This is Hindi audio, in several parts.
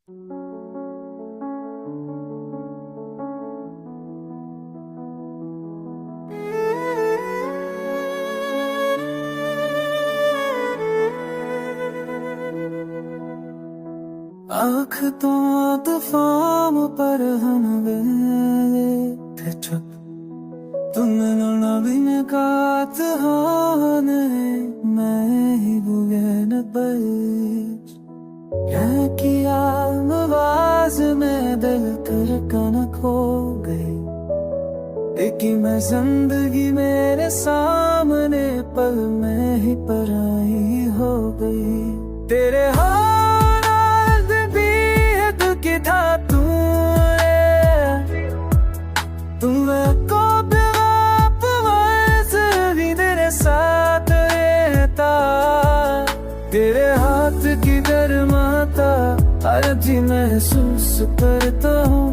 आँख तो तूफान पर हम गए थे चुप, तुम बिन कात हाने मैं ही बुगे न बच। क्या किया आवाज में दिल धड़कन खो गई, देखी मैं जिंदगी मेरे सामने पल में ही पराई हो गई। तेरे हाथ भी है दुख की था तुम को भी तेरे साथ रहता, तेरे हाथ की गर्माता आज महसूस करता हूँ।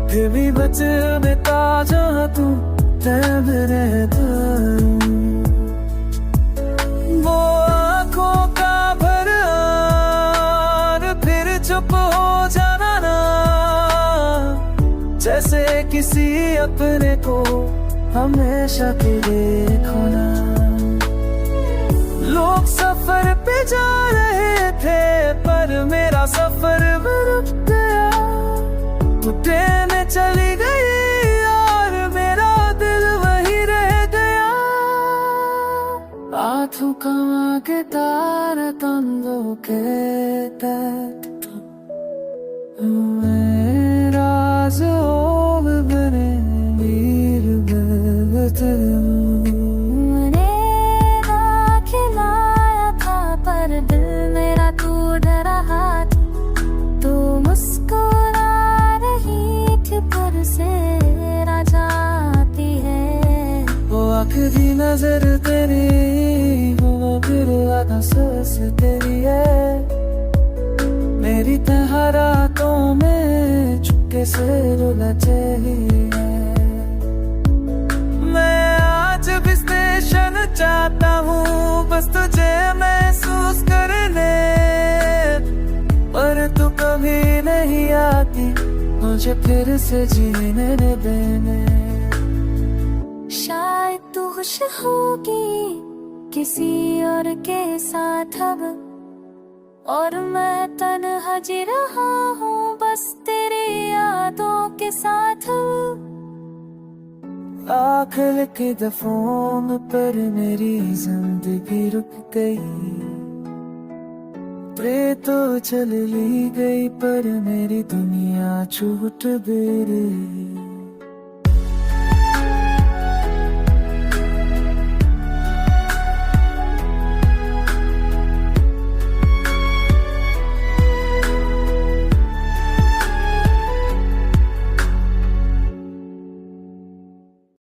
फिर भी बचे बेता जहाँ तू तैब रहता, वो आँखों का भर फिर चुप हो जाना ना, जैसे किसी अपने को हमेशा के लिए खोना। लोग सफर पे जा रहे थे पर मेरा सफर रुक गया, तू ट्रेन चली गई और मेरा दिल वही रह गया। हाथों कमा के तार तंदों के तैत मेरा जोग बने वीर मैंने ना खिलाया था पर दिल मेरा टूट रहा था, तू मुस्कुरा रही थी पर से जाती है। वो आखिरी नजर तेरी, वो फिर आधा सांस तेरी है, मेरी तरह रातों में चुपके से रुला चाहिए। मैं आज भी स्टेशन चाहता हूँ बस तुझे महसूस करने, पर तू कभी नहीं आती मुझे फिर से जीने देने। शायद तू खुश होगी किसी और के साथ अब, और मैं तन्हा जी रहा हूँ बस तेरी यादों के साथ। आखिर के दफों पर मेरी जिंदगी रुक गई, प्रे तो चल ली गई पर मेरी दुनिया छूट गई।